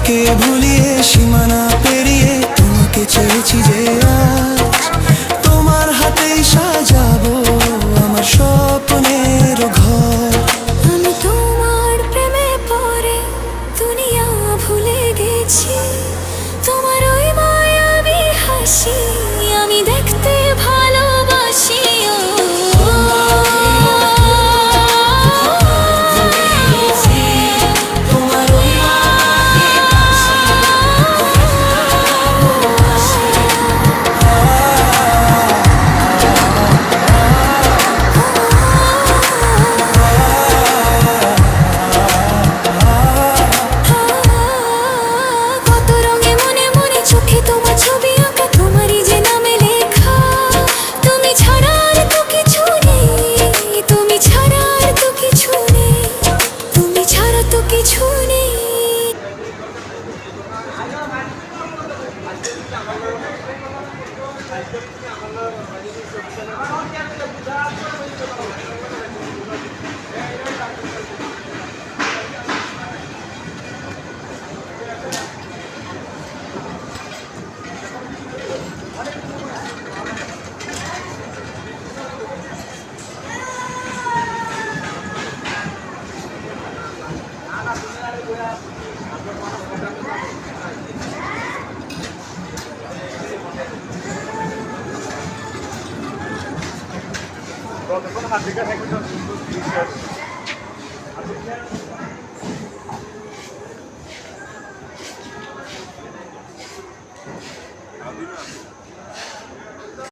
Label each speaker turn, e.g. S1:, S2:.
S1: পৃথিবীকে ভুলিয়ে সীমানা পেরিয়ে তোমাকে চেয়েছি যে আজ তোমার হাতেই সাজাবো আমার স্বপ্নের ঘর।
S2: আমি তোমার প্রেমে পড়ে দুনিয়া ভুলে গেছি, তোমার ওই মায়াবী হাসি আমি দেখতে ভালোবাসি। কত রঙে মনে মনে চোখে তোমার ছবি আঁকা, তোমারই যে নামে লেখা। তুমি ছাড়া আর তো কিছু নেই, তুমি ছাড়া আর তো কিছু নেই, তুমি ছাড়া তো কিছু নেই।
S3: Pronto, quando rasgar, é que eu já